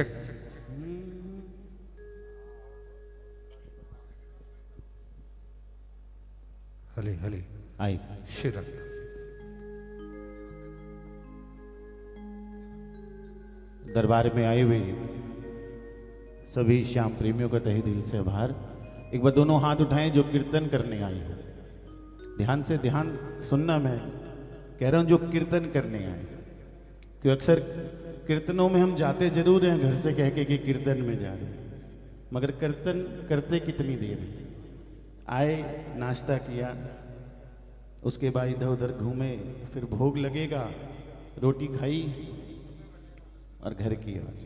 चक हले हले आई शिरा दरबार में आए हुए सभी श्याम प्रेमियों का तहे दिल से आभार। एक बार दोनों हाथ उठाएं जो कीर्तन करने आए हो। ध्यान से ध्यान सुनना, मैं कह रहा हूं जो कीर्तन करने आए। क्योंकि अक्सर कीर्तनों में हम जाते जरूर हैं घर से कह के कि कीर्तन में जा रहे हैं, मगर कीर्तन करते कितनी देर है। आए, नाश्ता किया, उसके बाद इधर उधर घूमे, फिर भोग लगेगा, रोटी खाई और घर की आवाज।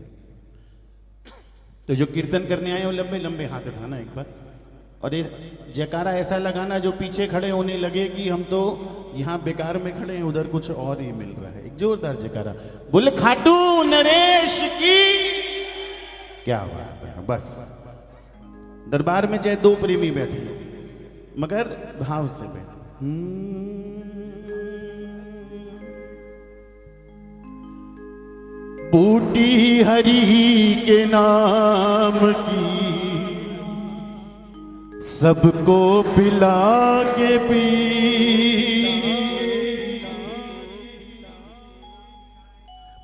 तो जो कीर्तन करने आए हो लंबे लंबे हाथ उठाना एक बार, और ये जयकारा ऐसा लगाना जो पीछे खड़े होने लगे कि हम तो यहाँ बेकार में खड़े हैं, उधर कुछ और ही मिल रहा है। एक जोरदार जयकारा, बोले खाटू नरेश की। क्या बात है। बस दरबार में चाहे दो प्रेमी बैठे मगर भाव से बैठे। बूटी हरि के नाम की सबको पिला के पी,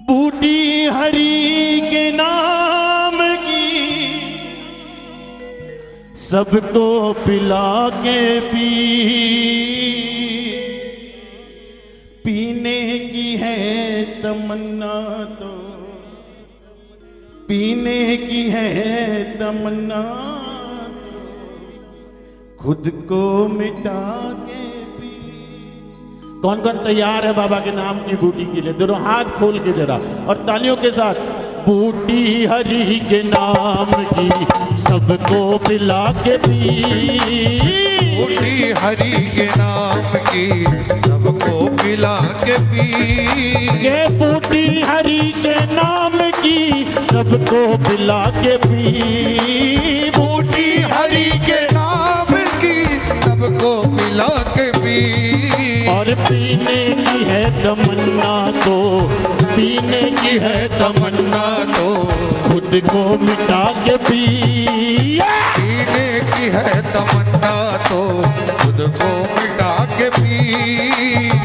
बूटी हरि के नाम की सबको पिला के पी, पीने की है तमन्ना तो, पीने की है तमन्ना तो, खुद को मिटा के पी। कौन कौन तैयार है बाबा के नाम की बूटी के लिए? दोनों हाथ खोल के जरा और तालियों के साथ। बूटी हरि के नाम की सबको पिला के पी, बूटी हरि के नाम की सबको पिला के पी, ये बूटी हरि के नाम की सबको पिला के पी, बूटी हरि के नाम की सबको पिला के पी, और पीने की है तमन्ना तो, पीने की है तमन्ना तो, खुद को मिटा के पी, पीने की है तमन्ना तो खुद को मिटा के पी,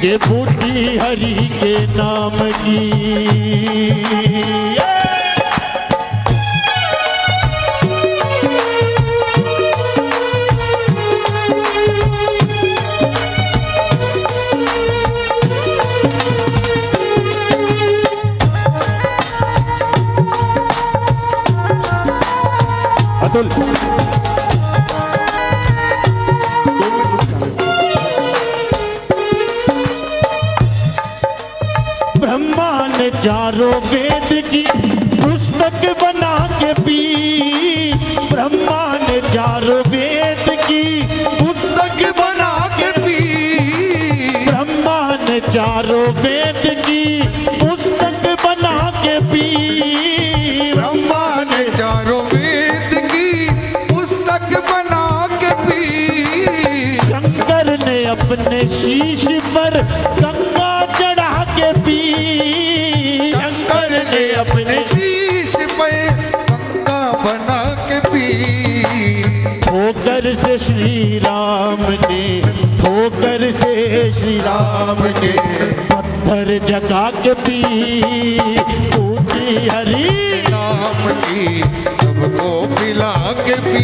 ये बूटी हरि के नाम की। अतुल ब्रह्मा ने चारों वेद की पुस्तक बना के पी, ब्रह्मा ने चारों वेद की पुस्तक बना के पी, ब्रह्मा ने चारों वेद की पुस्तक बना के पी, ब्रह्मा ने चारों वेद की पुस्तक बना के पी, शंकर ने अपने शीश पर गंगा चढ़ा के पी, शंकर ने अपने शीश पे गंगा बना के पी, ठोकर से श्री राम ने, ठोकर से श्री राम ने पत्थर जगा के पी, बूटी हरि नाम की सबको पिला के पी।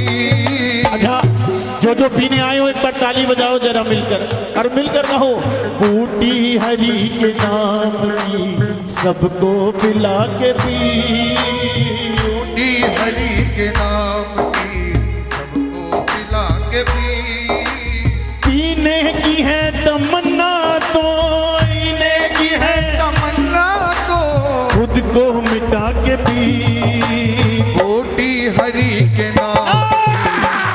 अच्छा, जो पीने आए हो एक बार ताली बजाओ जरा मिलकर, और मिलकर कहो बूटी हरि के नाम की सबको पिला के पी, बूटी हरि के नाम की सबको पिला के पी, पीने की है तमन्ना तो, पीने की है तमन्ना तो खुद को मिटा के पी, बूटी हरि के नाम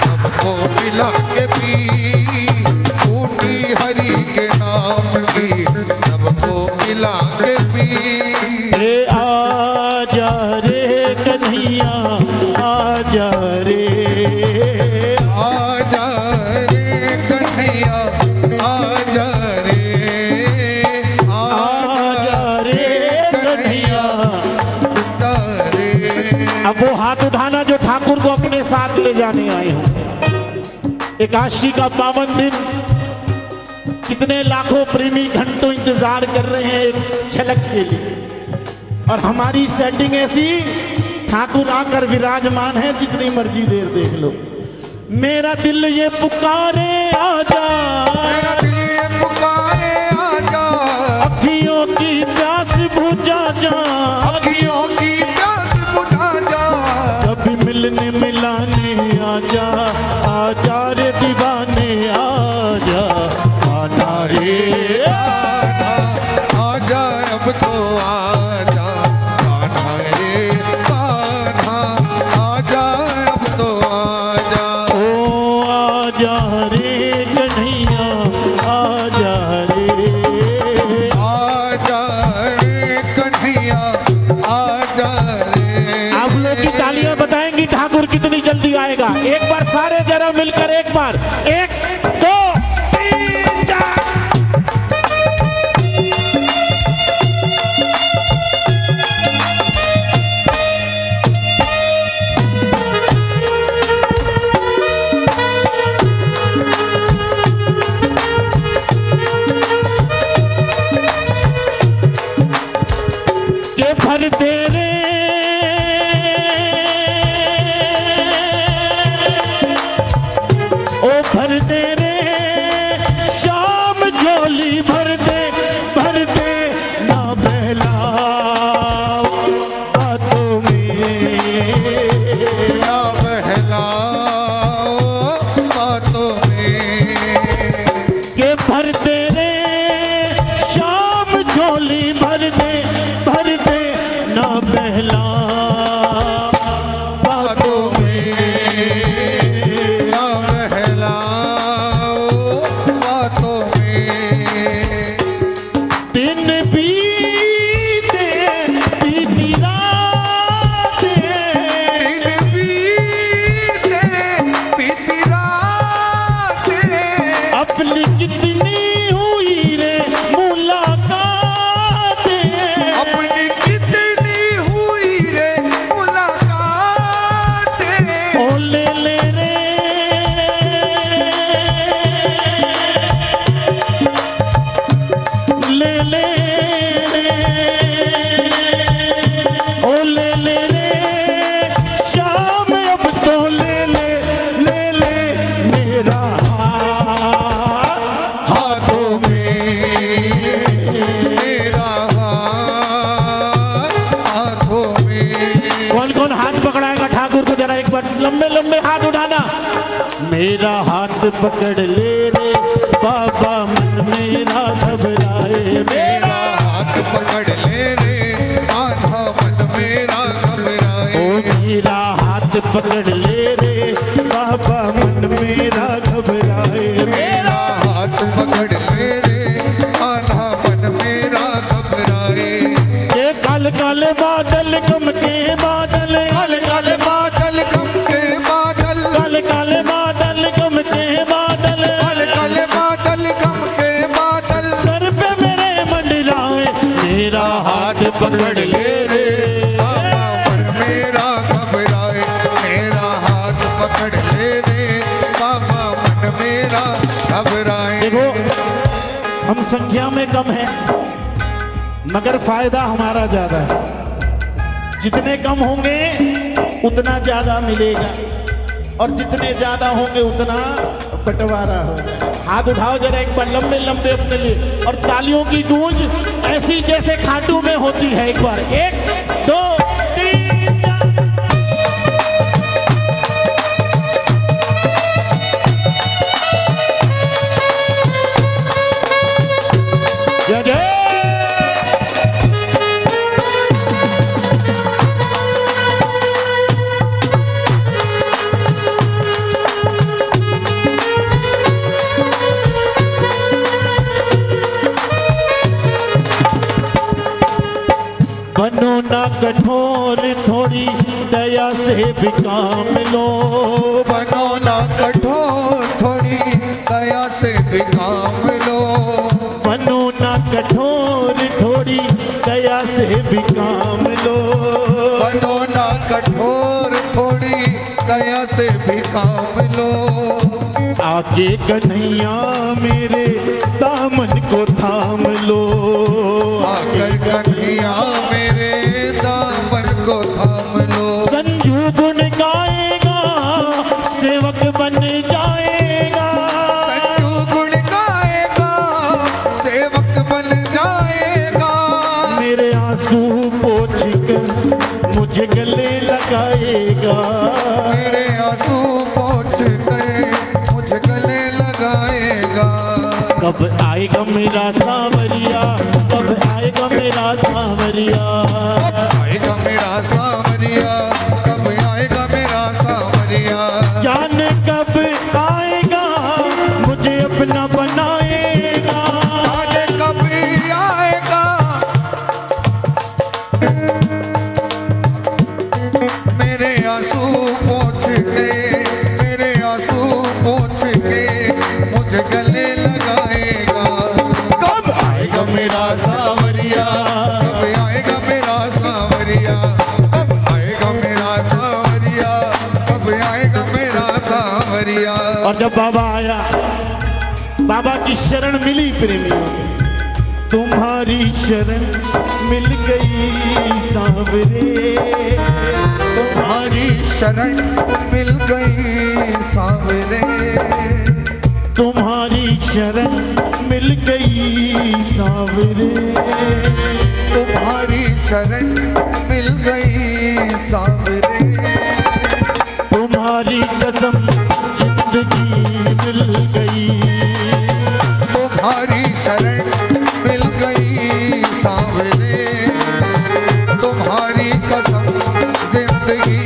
सबको पिला के पी, बूटी हरि के नाम की सबको पिला के पी। रे आजा रे कन्हैया आजा रे, आजा रे कन्हैया आजा रे, आजा रे कन्हैया, आजा रे अब वो हाथ उठाना जो ठाकुर को अपने साथ ले जाने आए हो। एकादशी का पावन दिन, कितने लाखों प्रेमी घंटों इंतजार कर रहे हैं एक झलक के लिए, और हमारी सेटिंग ऐसी, ठाकुर आकर विराजमान है, जितनी मर्जी देर देख लो। मेरा दिल ये पुकारे आजा, मेरा दिल ये पुकारे आजा, अखियों की प्यास बुझा जा, अखियों की प्यास बुझा जा, कभी मिलने मिलाने आजा, आजा रे दीवाने आजा, आना रे आजा, आजा अब तो आजा, कान्हा रे कान्हा, आजा अब तो आजा, ओ आजा रे कन्हैया, आजा रे, आजा रे कन्हैया, आजा रे। आप लोग की तालियां बताएंगी ठाकुर कितनी जल्दी आएगा। एक बार सारे जरा मिलकर एक बार, 1 2 3 4। के भर तेरे ओ भर तेरे, शाम झोली भर दे ना बहला बातों में, ना बहलाओ बातों में, के भर तेरे, शाम झोली भर दे ना बहला बातों में, ना बहलाओ बातों में। दिन बीते बीती रातें, दिन बीते बीती रातें, अपनी कितनी हुई रे मुलाकातें, अपनी कितनी हुई रे मुलाकातें, ओ ले ले रे, ले ले रे, ओ ले ले रे, शाम अब तो ले ले मेरा हाथ हाथों में, मेरा हाथ हाथों में। कौन कौन हाथ पकड़ाएगा ठाकुर को, जरा एक बार लंबे लंबे हाथ उठाना। मेरा हाथ पकड़ ले रे बाबा, मन मेरा घबराए, मेरा हाथ पकड़ ले रे कान्हा, मन मेरा घबराए। ओ मेरा हाथ पकड़ ले रे बाबा, मन मेरा घबराए, मेरा हाथ पकड़ ले रे कान्हा, मन मेरा घबराए। ये काले काले बादल गम के बादल, काले काले बादल गम के बादल, काले काले बादल गम के बादल, काले काले बादल गम के बादल, सर पे मेरे मंडराए, मेरा हाथ पकड़ ले रे बाबा मन मेरा घबराए। मेरा हाथ पकड़ ले रे बाबा, मन मेरा घबराए। देखो, हम संख्या में कम है मगर फायदा हमारा ज्यादा है। जितने कम होंगे उतना ज्यादा मिलेगा, और जितने ज्यादा होंगे उतना बंटवारा हो जाएगा। हाथ उठाओ जरा एक बार लंबे लंबे अपने लिए, और तालियों की गूंज ऐसी जैसे खाटू में होती है। एक बार 1 2 3 4। जय जय। बनो ना कठोर, थोड़ी दया से भी काम लो। बनो ना कठोर, थोड़ी दया से भी काम लो। बनो ना कठोर, थोड़ी दया से भी काम लो। बनो ना कठोर, छोर थोड़ी कया से भी काम लो। आके कन्हैया मेरे दामन को थाम लो। आकर कन्हैया मेरे दामन को थाम लो। संजू गुण गाएगा सेवक बन जाएगा। संजू गुण गाएगा सेवक बन जाएगा। मेरे आंसू पोंछ कर मुझे गले लगाएगा। मेरे आंसू पोंछ कर मुझे गले लगाएगा। कब आएगा मेरा सांवरिया, कब आएगा मेरा सांवरिया। आएगा मेरा सांवरिया, कब आएगा मेरा सांवरिया। जाने कब आएगा मुझे अपना बनाएगा। जाने कब आएगा मेरे आंसू पोंछ के, मेरे आंसू पोंछ के मुझे गले लगाएगा। कब आएगा मेरा सांवरिया, कब आएगा मेरा सांवरिया, कब आएगा मेरा सांवरिया, कब आएगा मेरा सांवरिया। और जब बाबा आया, बाबा की शरण मिली प्रेमियों को, तुम्हारी शरण मिल गई सांवरे। तुम्हारी शरण मिल गई सांवरे। तुम्हारी शरण मिल गई सांवरे। तुम्हारी शरण मिल गई सांवरे। तुम्हारी कसम जिंदगी मिल गई। तुम्हारी शरण मिल गई सांवरे। तुम्हारी कसम जिंदगी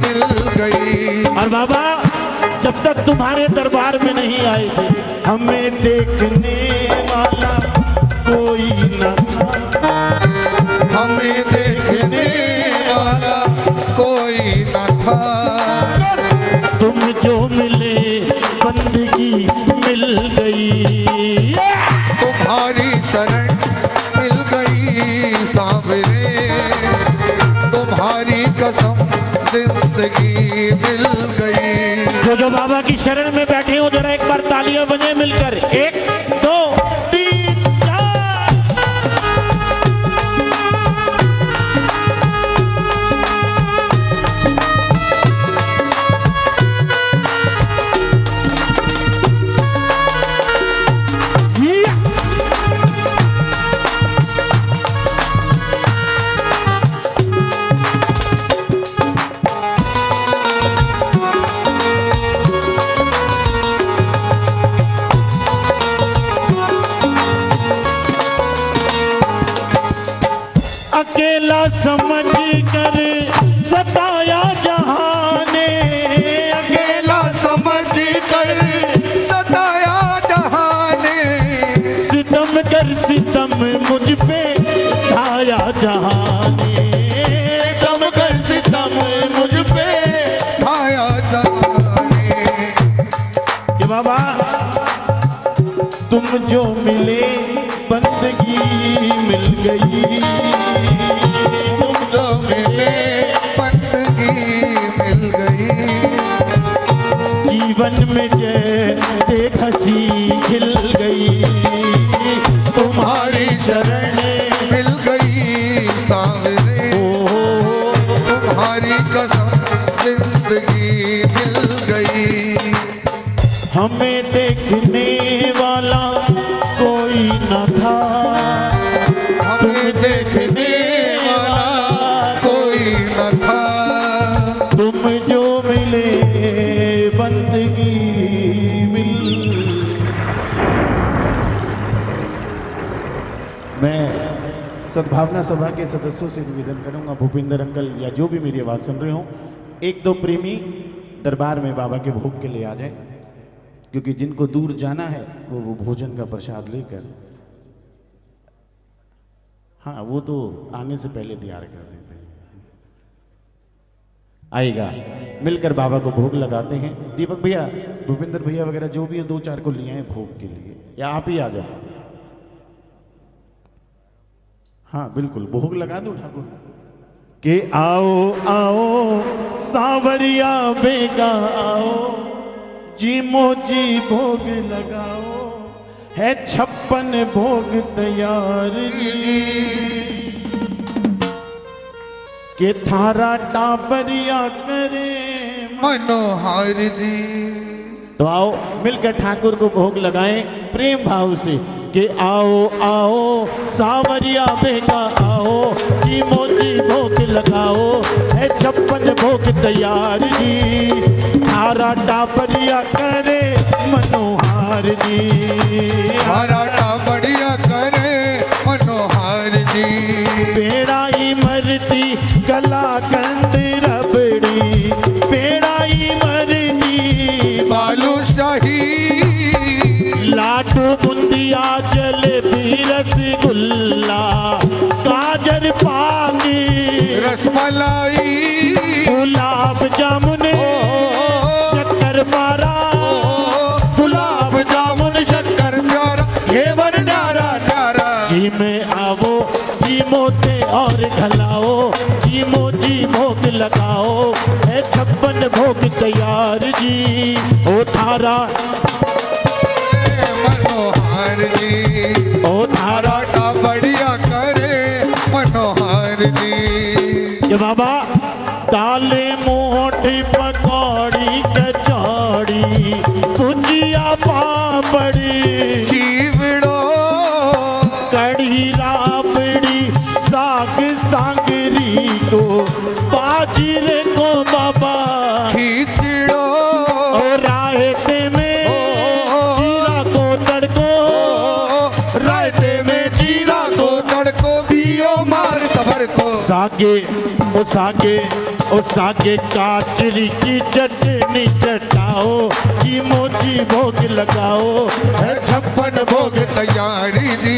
मिल गई। और बाबा जब तक तुम्हारे दरबार में नहीं आए थे, हमें देखने वाला कोई न था। हमें देखने वाला कोई न था। तुम जो मिले बंदगी मिल गई। तुम्हारी शरण मिल गई सांवरे। तुम्हारी कसम जिंदगी मिल गई। जो बाबा की शरण में बैठे हो जरा एक बार तालियां बजे मिलकर। 1 2 3 4। अकेला समझ कर सताया जहां ने। अकेला समझ कर सताया जहां ने। सितम कर सितम मुझ पे ढाया जहां ने। सितम कर सितम मुझ पे ढाया जहां ने। कि बाबा तुम जो मिले बंदगी मिल गई। तुम जो मिले बंदगी मिल गई। जीवन में जैसे हंसी खिल गई। तुम्हारी शरण मिल गई सांवरे। तुम्हारी कसम जिंदगी मिल गई। हमें देखने वाला कोई न था। हमें देखने वाला कोई न था। तुम जो मिले बंदगी मिल। मैं सद्भावना सभा के सदस्यों से निवेदन करूंगा, भूपिंदर अंकल या जो भी मेरी आवाज़ सुन रहे हो, 1-2 प्रेमी दरबार में बाबा के भोग के लिए आ जाए, क्योंकि जिनको दूर जाना है वो भोजन का प्रसाद लेकर, हाँ वो तो आने से पहले तैयार कर देते हैं। आएगा, मिलकर बाबा को भोग लगाते हैं। दीपक भैया, भूपिंदर भैया वगैरह जो भी 2-4 को लिए हैं भोग के लिए, या आप ही आ जाओ। हाँ बिल्कुल, भोग लगा दो ठाकुर, कि आओ आओ सांवरिया बेगा आओ, जी मोजी भोग लगाओ, है 56 भोग तैयार जी, के थारा टाबरिया करे मनोहर जी। तो आओ मिलकर ठाकुर को भोग लगाएं प्रेम भाव से कि आओ आओ सांवरिया बेगा आओ, जी मोजी भोग लगाओ, है 56 भोग तैयार जी, थारा टाबरिया करे मनोहर जी, थारा टाबरिया करे मनोहर जी। पेड़ाई मरती कलाकंद रबड़ी, पेड़ाई मरती बालूशाही, लाडू बुंदिया जलेबी रसगुल्ला, गाजर पाक रसमलाई, गुलाब जामुन शक्कर पारा, गुलाब जामुन शक्कर प्यारा, घेवर न्यारा न्यारा। जी में आवो जी मोते और खलाओ, जी मोजी भोग लगाओ, है 56 भोग तैयार जी, ओ थारा मनोहर जी, ओ थारा थारा टाबरिया करे मनोहर जी। ये बाबा दाले मोटी पकौड़ी कचौड़ी भुजिया पापड़ी चीवड़ो कढ़ी राबड़ी साग सांगरी को बाजरे को बाबा, खींचड़ो और रायते में जीरा को तड़को, रायते में जीरा को तड़को, पियो मार तबर को। सागे ओ सागे ओ सागे काचरी की चटनी चटाओ, जी मोजी भोग लगाओ, है 56 भोग तैयारी जी,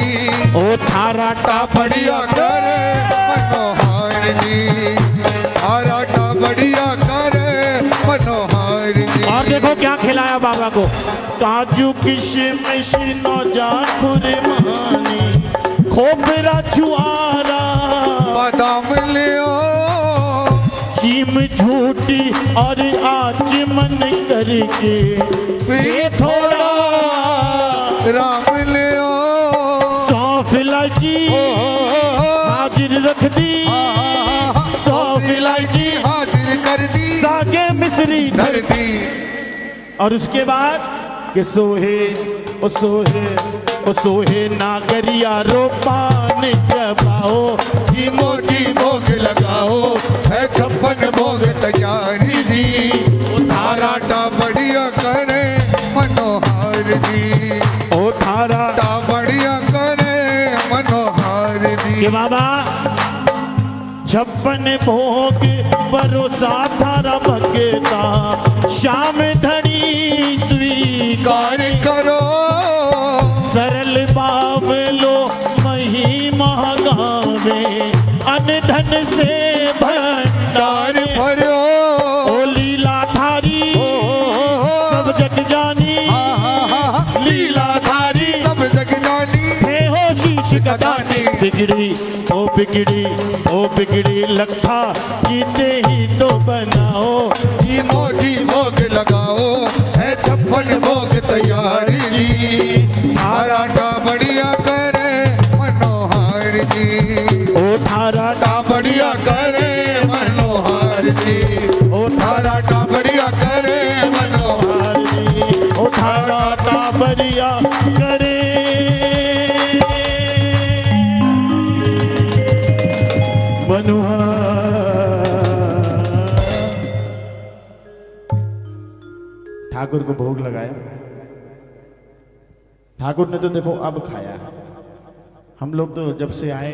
ओ थारा टाबरिया करे मनोहर जी, थारा टाबरिया करे मनोहर जी। और देखो क्या खिलाया बाबा को, काजू किशमिश नौजा खुरमानी खोपरा छुआरा, बादाम लियो चीम झूठी और आचमन करके पी थोड़ा राम लियो, सौंफ इलायची हाजिर रख दी, सौंफ इलायची हाजिर कर दी, सागे मिश्री धर दी। और उसके बाद कि सोहे ओ सोहे ओ सोहे नागरिया रोपान जबाओ, जी मोजी भोग लगाओ, है 56 भोग तैयारी जी, थारा टाबरिया करे मनोहर जी, ओ थारा टाबरिया करे मनोहर जी। कि बाबा 56 भोग भरोसा थारा भगता, शाम धड़ी स्वीकार करो सरल बावलो महिमा गावे, अन धन से भंडार भरो ओ लीला थारी सब जग जानी, लीला धारी सब जग जानी, हे हो शीश गदानी, बिगड़ी ओ बिगड़ी लखा जीते ही तो बनाओ, जी मोजी भोग लगाओ, है 56 भोग तैयारी जी, थारा टाबरिया करे मनोहर जी, ओ थारा टाबरिया करे मनोहर जी, ओ थारा टाबरिया करे मनोहर जी, ओ थारा टाबरिया करे मनोहर। ठाकुर को भोग लगाया, ठाकुर ने तो देखो अब खाया, हम लोग तो जब से आए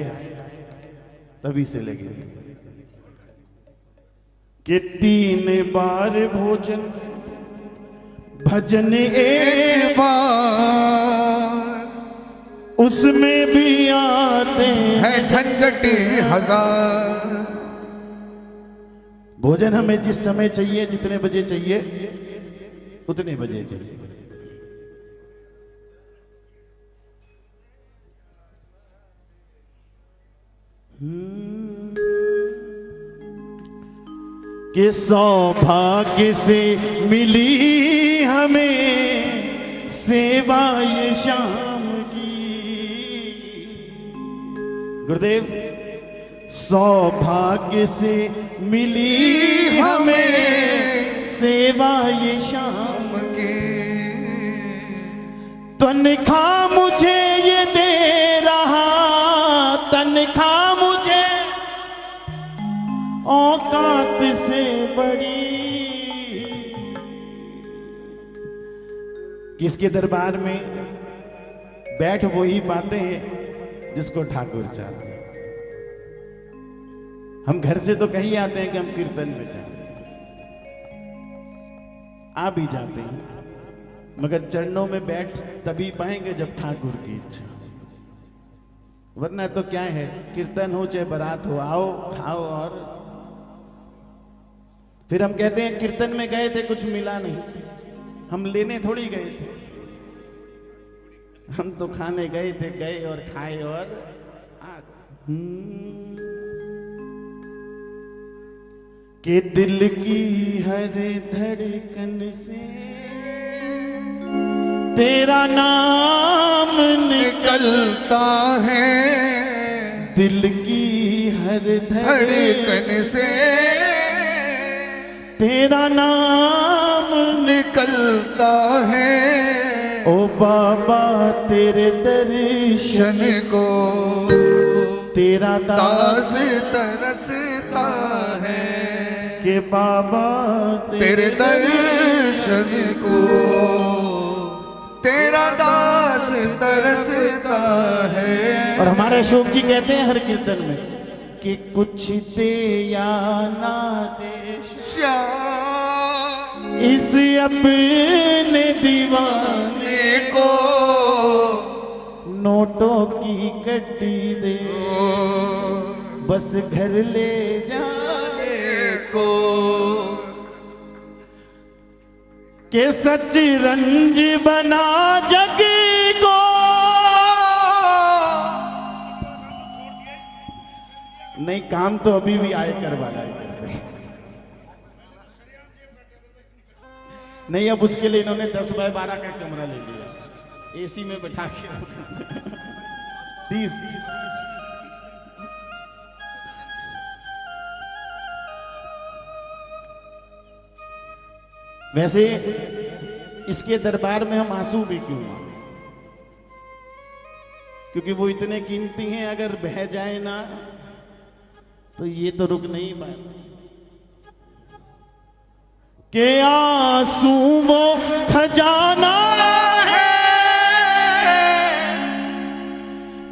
तभी से लगे कि 3 बार भोजन भजन एक बार, उसमें भी आते है झंझटी हजार। भोजन हमें जिस समय चाहिए, जितने बजे चाहिए उतने बजे चाहिए। कि सौभाग्य से मिली हमें सेवा ये शाम की। गुरुदेव, सौभाग्य से मिली हमें सेवा ये शाम की। तनख्वाह मुझे ये दे रहा, तनख्वाह मुझे औकात से बड़ी। किसके दरबार में बैठ वो ही पाते हैं जिसको ठाकुर चाहते हैं। हम घर से तो कहीं आते हैं कि हम कीर्तन में जाते हैं, आ भी जाते हैं, मगर चरणों में बैठ तभी पाएंगे जब ठाकुर की इच्छा। वरना तो क्या है, कीर्तन हो चाहे बारात हो, आओ खाओ और फिर हम कहते हैं कीर्तन में गए थे कुछ मिला नहीं। हम लेने थोड़ी गए थे, हम तो खाने गए थे, गए और खाए और आ गए। कि दिल की हर धड़कन से तेरा नाम निकलता है, दिल की हर धड़कन से तेरा नाम निकलता है। ओ बाबा तेरे दर्शन को तेरा दास तरसता है, कि बाबा तेरे दर्शन को तेरा दास तरसता है। और हमारे अशोक जी कहते हैं हर कीर्तन में कि कुछ दे या ना दे श्याम इस अपने दीवाने को नोटों की गड्डी दे, बस घर ले जाने को के सच रंज बना जग को। नहीं, काम तो अभी भी आयकर वाला ही करते हैं। नहीं, अब उसके लिए इन्होंने 10 बाय 12 का कमरा ले लिया, एसी में बैठा के 30। वैसे इसके दरबार में हम आंसू भी क्यों मांगे, क्योंकि वो इतने कीमती हैं, अगर बह जाए ना तो ये तो रुक नहीं पाए। के आंसू वो खजाना है,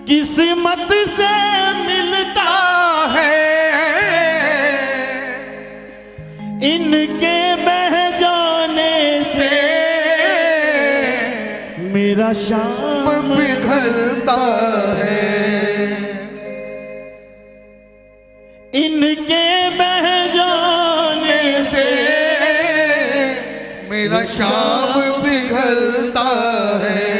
किस्मत से मिलता है, इनके बह जाने से मेरा शाम पिघलता है, इनके बह जाने से मेरा शाम पिघलता है।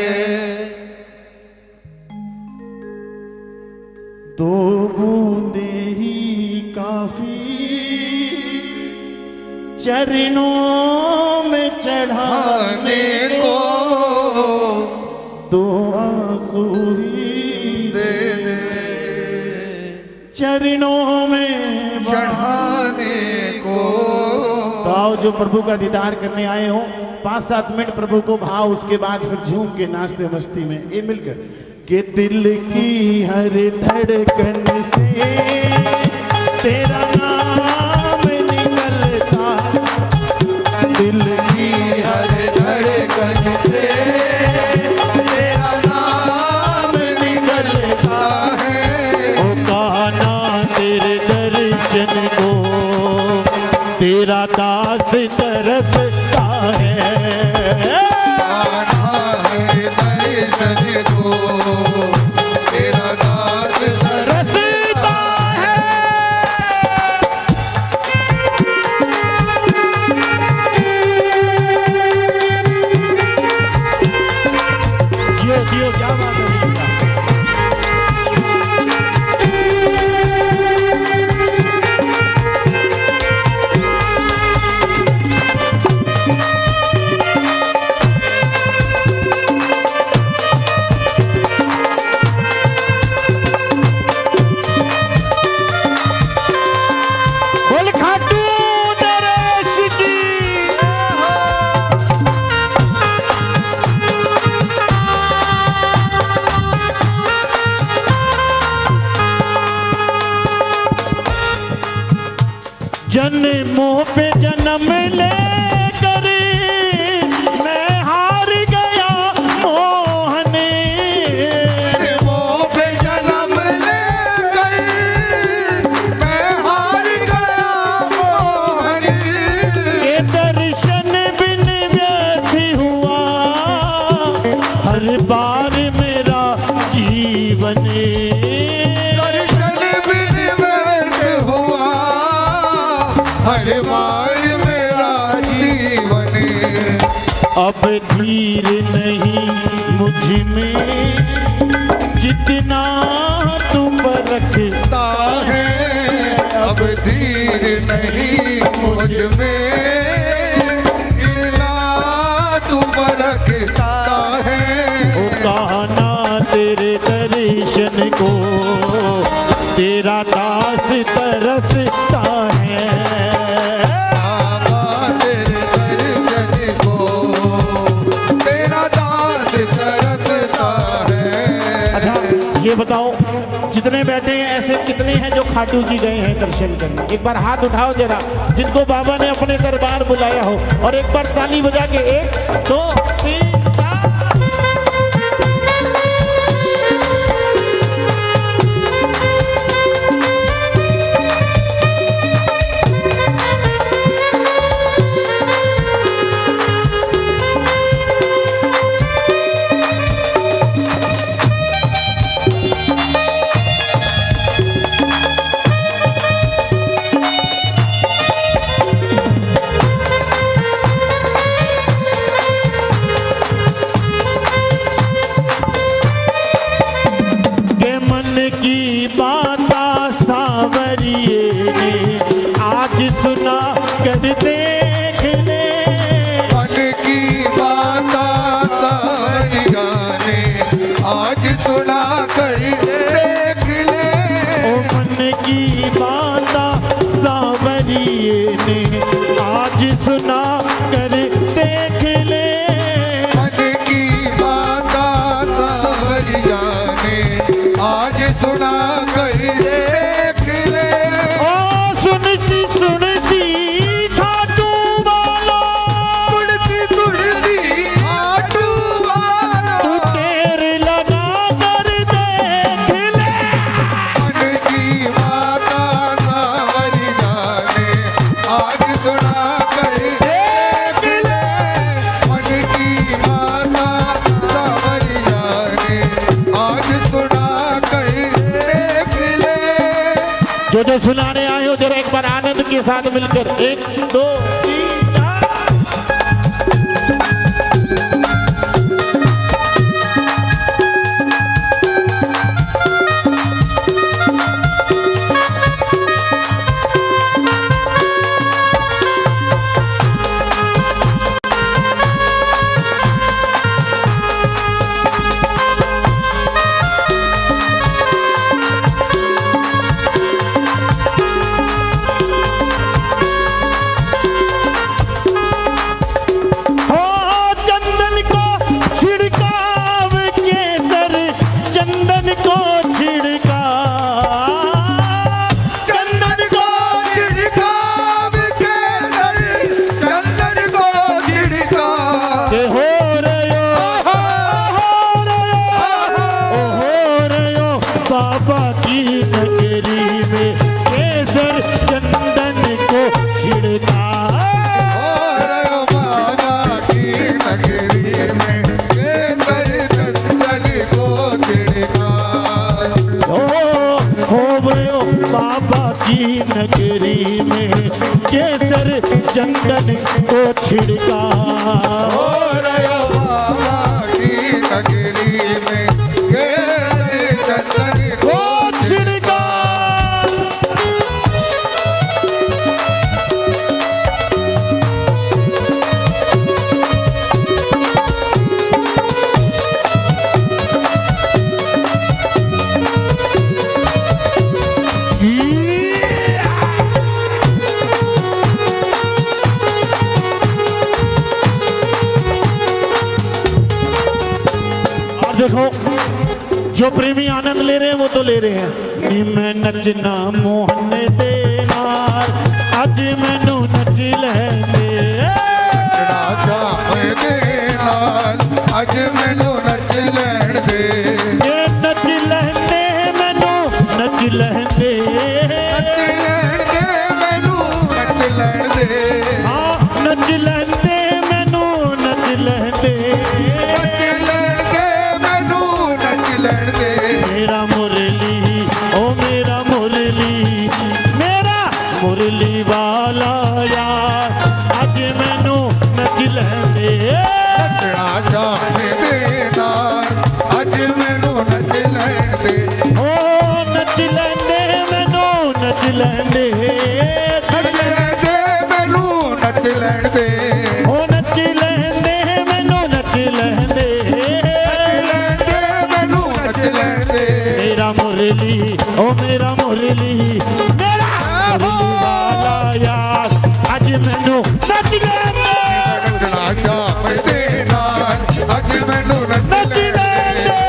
दो बूंदे ही काफी चरणों में चढ़ाने को, दो आंसू ही दे दे चरणों में चढ़ाने को। तो आओ, जो प्रभु का दीदार करने आए हो 5-7 मिनट प्रभु को भाव, उसके बाद फिर झूम के नाचते मस्ती में ये मिलकर। कि दिल की हर धड़कन से तेरा नाम निकलता, दिल की हर धड़कन से तेरा नाम निकलता है। ओ काना तेरे दर्शन को तेरा दास तरसता है, दर्शन को तेरा दास तरसता है। जियो जियो, क्या बात है। जन्मों पे जन्म लेकर मैं हार गया मोहन। जन्मों पे जन्म लेकर मैं हार गया मोहन। ये दर्शन बिन व्यर्थ हुआ हर बार मेरा जीवन। दर्शन बिन व्यर्थ हुआ हर बार मेरा जीवन। अब धीर नहीं मुझ में जितना तुम रखता है अब धीर नहीं मुझ में इतना तुम रखता है। ओ कहना तेरे दर्शन को तेरा दास तरसता है। बाबा तेरे दर्शन को तेरा दास तरसता है। अच्छा ये बताओ जितने बैठे हैं ऐसे कितने हैं जो खाटू जी गए हैं दर्शन करने? एक बार हाथ उठाओ जरा जिनको बाबा ने अपने दरबार बुलाया हो, और एक बार ताली बजा के 1 2 3 4। की बात सावरिये ने आज सुना कर देख ले। मन की बात सावरिया ने आज सुना कर देख ले। ओ मन की बात सावरिये ने आज सुना कर देख ले। मन की बात सावरिया ने आज सुना कर देख ले। ओ सुन सी खाटू वालो, सुनती खाटू वाला तू टेर लगा कर देख ले। मन की बात सावरिया ने आज सुना कर देख ले। मन की बात सावरिया ने आज सुना कर देख ले। जो सुनाने आए हो जरा एक बार आनंद के साथ मिलकर 1 2 3 4। नगरी में केसर चंदन को छिड़का। हो रहा बाबा की नगरी में केसर चंदन को छिड़का। देखो जो प्रेमी आनंद ले रहे हैं वो तो ले रहे हैं। मैं नचना मोहन देनार अज मैनू नच लैंदे नचना चाहे दे नाल अज मैनू नच लैण दे ये नच लैंदे मैनू नच लैंदे नच लैण दे मैनू नच लैण दे हाँ नच लैंदे मैनू नच लैंदे नच लैण दे मैनू नच लैण दे मेरा मुरली ओ मेरा मुरली वाला यार अज मैनू नच लैंदे नचना चाहे दे नाल अज मैनू नच लैण दे ओ नच लैंदे मैनू नच लैंदे नच लैंदे मैनू नच लैण दे ओ नच लैंदे मैनू नच लैंदे मैनू नच लैण दे मेरा मुरली ओ मेरा मुरली वाला यार अज मैनू नच लैंदे नचना चाहे दे नाल अज मैनू नच लैण दे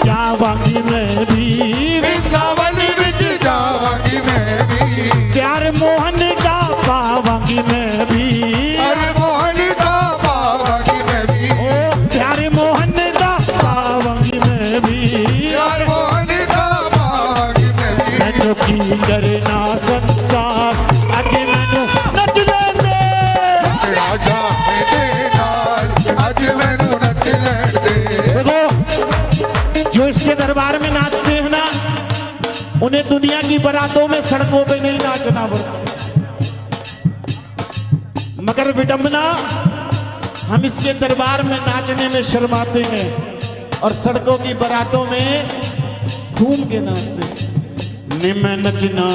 जावांगी मैं भी वृंदावन विच जावांगी मैं भी प्यार मोहन का पावांगी मैं भी अरे मोहन का पावांगी मैं भी ओ प्यार मोहन का पावांगी मैं भी प्यार मोहन का पावांगी मैं भी मैं तो की करना संसार अज मैनू नच लैंदे नचना चाहे दे नाल अज मैनू नच लैण दे देखो जो इसके दरबार में नाचते हैं ना उन्हें दुनिया की बारातों में सड़कों पे नहीं नाचना पड़ता मगर विडंबना हम इसके दरबार में नाचने में शर्माते हैं और सड़कों की बारातों में घूम के नाचते हैं नी मैं नचना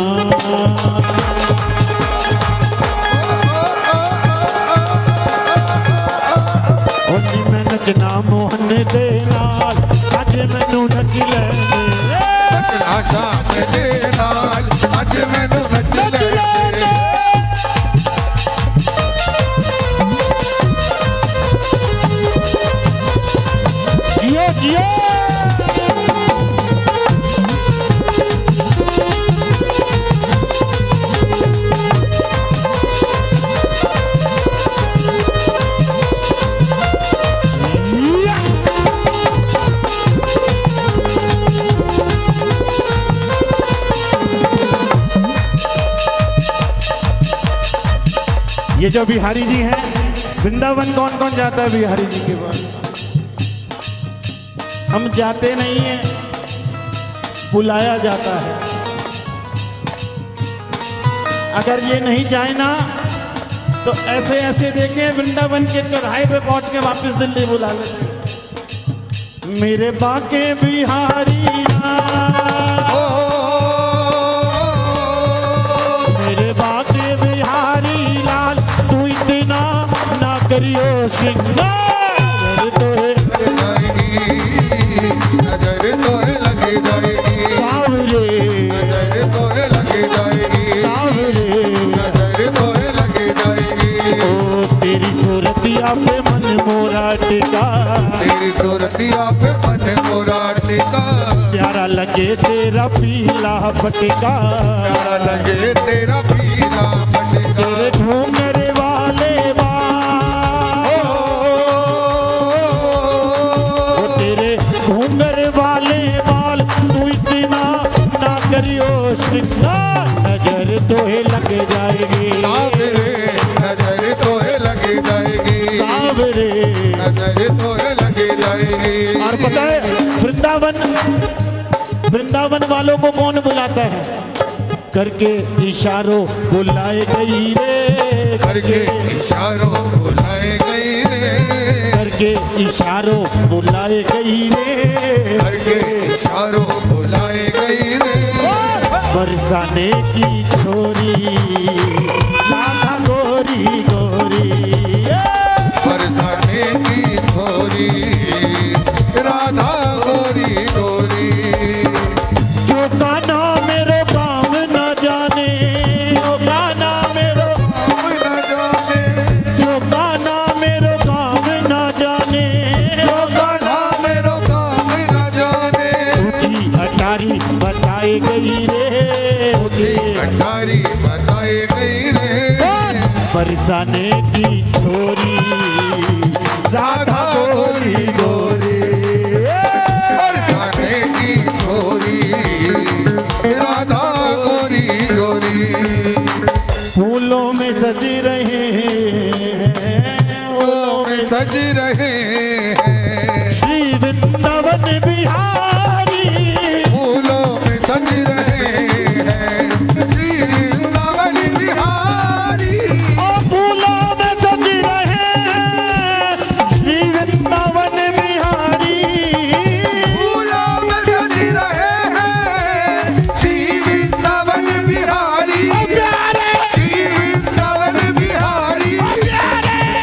और नी मैं नचना मोहन दे नाल अज मैनू नच लैंदे नचना चाहे दे नाल अज मैनू नच लैण दे जियो जियो ये जो बिहारी जी हैं वृंदावन कौन कौन जाता है बिहारी जी के पास हम जाते नहीं हैं बुलाया जाता है अगर ये नहीं चाहे ना तो ऐसे ऐसे देखे वृंदावन के चौराहे पे पहुंच के वापस दिल्ली बुला लेते हैं मेरे बाके बिहारी मेरे बाके बिहारी लाल तू इतना ना करियो सिंगार तो नजर तो लगी जाएगी सावरे नजर तो लगी जाएगी सावरे नजर तो लगी जाएगी ओ तेरी सूरतिया पे मन मोरा टिका तेरी सूरतिया पे मन मोरा टिका प्यारा लगे तेरा पीला पटिका प्यारा लगे तेरा पीला पटिका तेरे घूंघर वाले तेरे घूंघर वाले बाल तू इतना ना करियो श्रृंगार नजर तो लग जाएगी सावरे नजर तो लगी जाएगी सावरे नजर तो लगी जाएगी और पता है वृंदावन वालों को कौन बुलाता है करके इशारों बुलाए गई रे करके इशारों बुलाए गई रे करके इशारों बुलाए गई रे करके इशारों बुलाए गई रे बरसाने की छोरी राधा गोरी गोरी बरसाने की छोरी राधा बरसाने की छोरी राधा गोरी गोरी, बरसाने की छोरी राधा गोरी गोरी। फूलों में सज रहे हैं, फूलों में सज रहे हैं श्री वृंदावन बिहारी, फूलों में सज रहे हैं श्री वृंदावन बिहारी। और फूलों में सज रहे हैं श्री वृंदावन बिहारी, फूलों में सज रहे हैं श्री वृंदावन बिहारी, श्री वृंदावन बिहारी,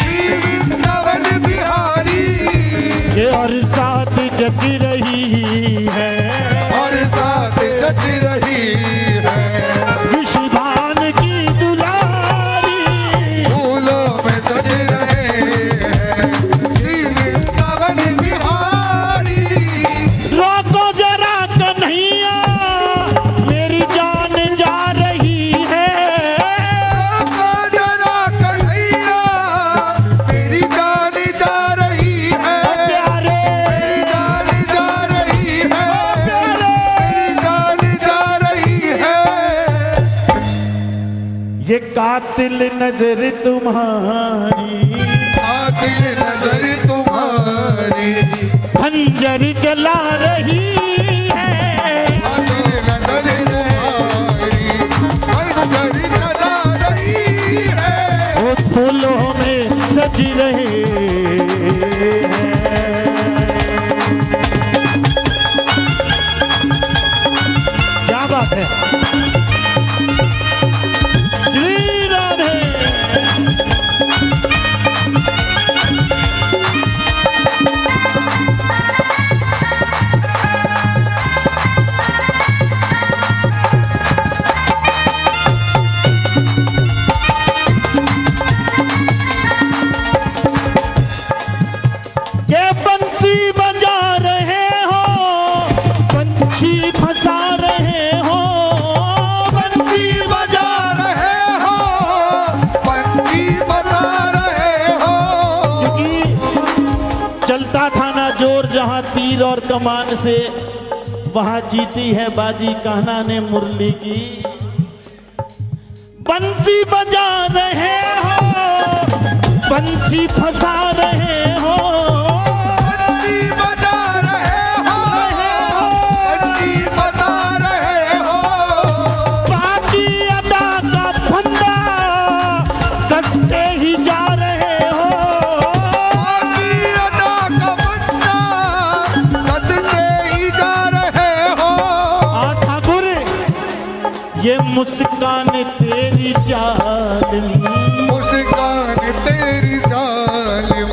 श्री वृंदावन बिहारी। ये और साथ जच रही है, और साथ जच रही है विषभान की दुलारी, फूलों में सज रहे हैं श्री वृंदावन बिहारी। रोको जरा कन्हैया मेरी जान जा रही है, रोको जरा कन्हैया तेरी जान जा रही है, प्यारे तेरी जान जा रही है, तेरी जान जा रही है। ये कातिल नजर तुम्हारी, कातिल नजर तुम्हारी, खंजर चला रही है, कातिल नजर तुम्हारी, खंजर चला रही है। वो फूलों में सज रहे हैं। क्या बात है, श्री राधे। के बंसी बजा रहे हो, पंछी फंसा रहे हो, पंछी बजा रहे हो, पंछी बजा रहे हो। क्योंकि चलता था ना जोर जहां तीर और कमान से, वहां जीती है बाजी कहना ने मुरली की। बंसी बजा रहे हो, पंछी फंसा रहे हो, पंछी बजा रहे हो, पंछी बजा रहे हो। बाकी अदा का फंदा कसते ही जा रहे हो। बाकी अदा का फंदा कसते ही जा रहे हो। ठाकुर ये मुस्कान तेरी जालिम, मुस्कान तेरी जालिम,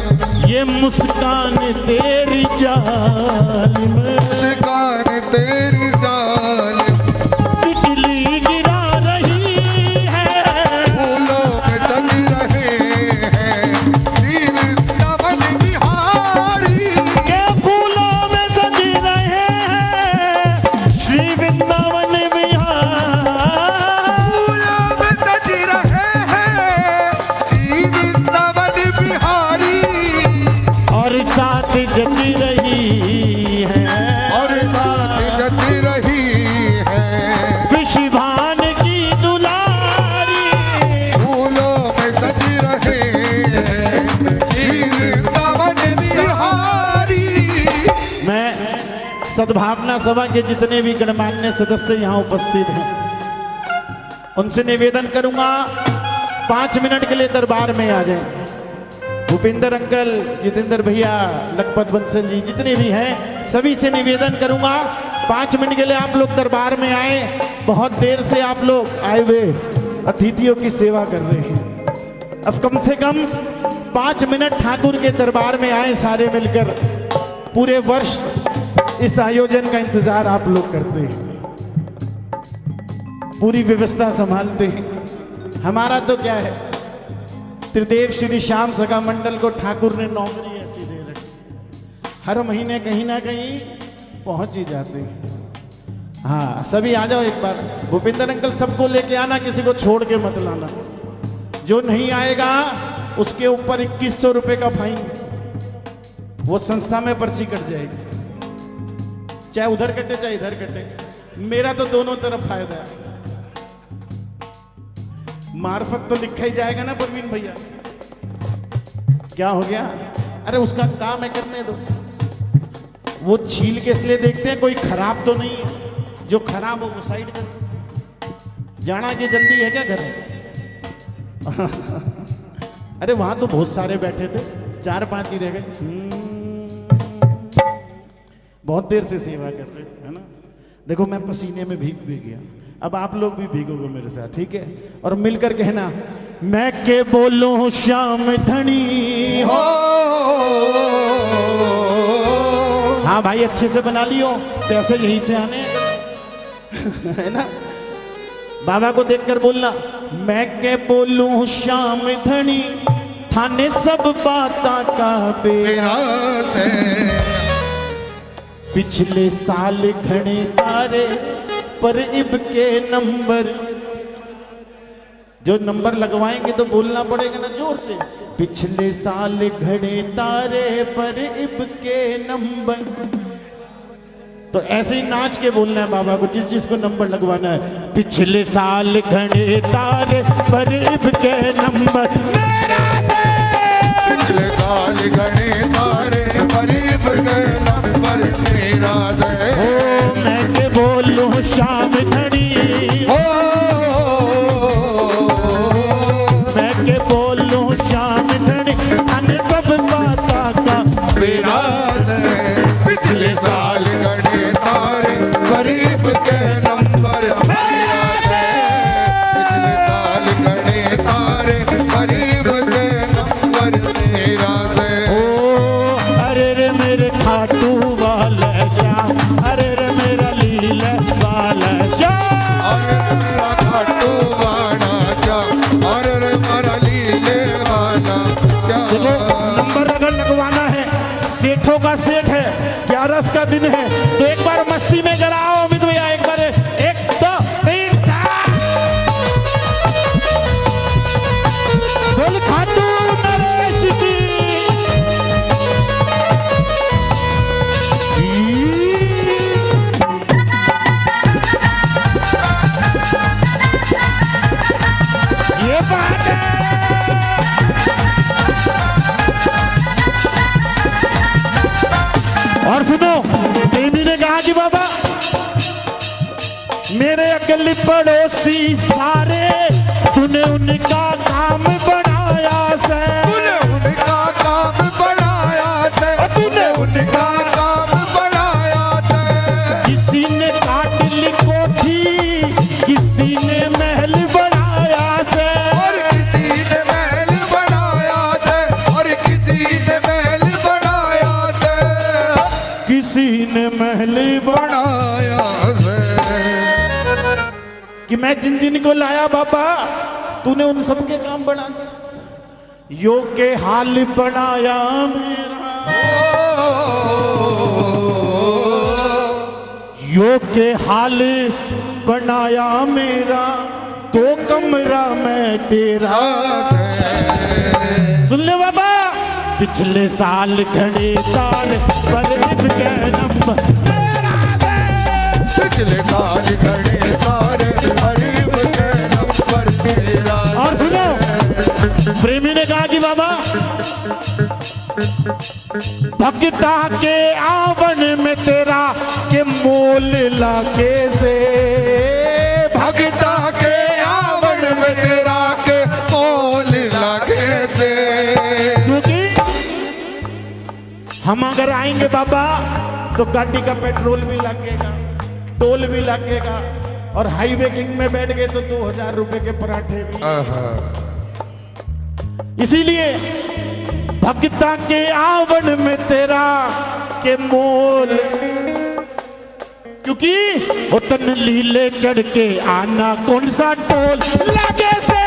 ये मुस्कान तेरी जालिम, मुस्कान तेरी जालिम। बिजली गिरा रही है, फूलों में सज रहे हैं श्री वृंदावन बिहारी। के फूलों में सज रहे हैं श्री वृंदावन बिहार, फूलों में सज रहे हैं श्री वृंदावन बिहारी। और साथ जच रही है, और साथ जच रही है विषभान की दुलारी। फूलों में सज रहे हैं श्री वृंदावन बिहारी। मैं सद्भावना सभा के जितने भी गणमान्य सदस्य यहाँ उपस्थित हैं उनसे निवेदन करूंगा 5 मिनट के लिए दरबार में आ जाएं। भूपेंद्र अंकल, जितेंद्र भैया, लखपत बंसल जी जितने भी हैं सभी से निवेदन करूंगा 5 मिनट के लिए आप लोग दरबार में आए। बहुत देर से आप लोग आए हुए अतिथियों की सेवा कर रहे हैं। अब कम से कम 5 मिनट ठाकुर के दरबार में आए सारे मिलकर। पूरे वर्ष इस आयोजन का इंतजार आप लोग करते हैं, पूरी व्यवस्था संभालते हैं। हमारा तो क्या है, त्रिदेव श्री श्याम सखा मंडल को ठाकुर ने नौकरी ऐसी दे रखी, हर महीने कहीं ना कहीं पहुंच ही जाते हैं। हाँ, सभी आ जाओ एक बार। भूपेंद्र अंकल सबको लेके आना, किसी को छोड़ के मत लाना। जो नहीं आएगा उसके ऊपर 2100 रुपए का फाइन, वो संस्था में पर्ची कट जाएगी, चाहे उधर कटे चाहे इधर कटे। मेरा तो दोनों तरफ फायदा है। मार्फत तो लिखा ही जाएगा ना परवीन भैया। क्या हो गया? अरे उसका काम है, करने दो। वो छील के इसलिए देखते हैं कोई खराब तो नहीं है, जो खराब हो वो साइड कर। जाना कि जल्दी है क्या घर? अरे वहां तो बहुत सारे बैठे थे, 4-5 ही रह गए। बहुत देर से सेवा कर रहे थे, है ना। देखो मैं पसीने में भीग भी गया, अब आप लोग भी भीगोगे मेरे साथ, ठीक है? और मिलकर कहना, मैं के बोलूं श्याम धनी हो। हाँ भाई, अच्छे से बना लियो, पैसे यहीं से आने है ना। बाबा को देखकर बोलना, मैं के बोलूं श्याम धनी, थाने सब बाता का बेरा से। पिछले साल घने तारे पर इब के नंबर, जो नंबर लगवाएंगे तो बोलना पड़ेगा ना जोर से। पिछले साल घने तारे पर इब के नंबर, तो ऐसे ही नाच के बोलना है बाबा को, जिस जिसको नंबर लगवाना है। पिछले साल घने तारे पर इब के नंबर मेरा से। पिछले साल घने तारे पर इब के नंबर मेरा से। ओ मैं के बोलूं श्याम धनी हो, मैं के बोलूं श्याम धनी, अन सब बाता का मेरा से। पिछले साल घने तारे पर इब के नंबर मेरा से। पिछले साल घने तारे पर इब के नंबर मेरा से। ओ अरे रे मेरे खाटू वाला श्याम, अरे रे मेरा लीला वाला श्याम। अरे मेरा खाटू वाला श्याम, अरे रे मेरा लीले वाला श्याम। देखो नंबर अगर लगवाना है, सेठों का सेठ है, 11 का दिन है, तो एक बार मस्ती में कराओ अमित भैया। एक बार 1 2 3 4 बोल खाटू नरेश की। ये बात है। और सुनो, देवी ने कहा कि बाबा मेरे अकेले पड़ोसी सारे, तूने उनका काम बनाया से। तूने उनका काम बनाया थे, तूने उनका काम बनाया थे। किसी ने काट ली कोठी, किसी ने महल बनाया से। और किसी ने महल बनाया थे, और किसी ने महल बनाया थे। किसी ने महल बनाया से। कि मैं जिन जिन को लाया बाबा, तूने उन सबके काम बना दिए। योग के हाल बनाया मेरा, योग के हाल बनाया मेरा, 2 कमरा में तेरा। सुन ले बाबा, पिछले साल घने तार पर इब के नंबर मेरा से। पिछले साल घने तारे पर इब के नंबर मेरा से। और सुनो, प्रेमी ने कहा कि बाबा भक्ता के आवन में तेरा के मोल लाके से। भगता के आवन में तेरा के मोल लागे से। क्योंकि हम अगर आएंगे बाबा तो गाड़ी का पेट्रोल भी लगेगा, टोल भी लगेगा, और हाईवे किंग में बैठ गए तो 2000 रुपए के पराठे भी। इसीलिए भक्ता के आवन में तेरा के मोल, क्योंकि वो तन लीले चढ़ के आना कौन सा टोल लागे से।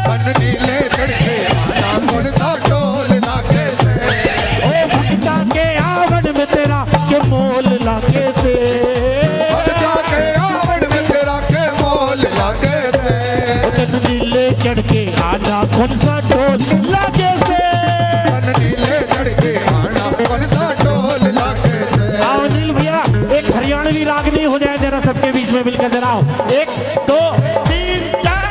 तन नीले चढ़ के आना कौन सा टोल लागे से। ओ भक्ता के आवन में तेरा के मोल लागे से। भगता के आवन में तेरा के मोल लागे से। वो तन लीले चढ़ के आना कौन सा ढोल लागे से, तन नीले चढ़ के आना कौन सा ढोल लागे से। आओ नील भैया एक हरियाणवी रागनी हो जाए जरा सबके बीच में मिलकर जरा आओ। 1 2 3 4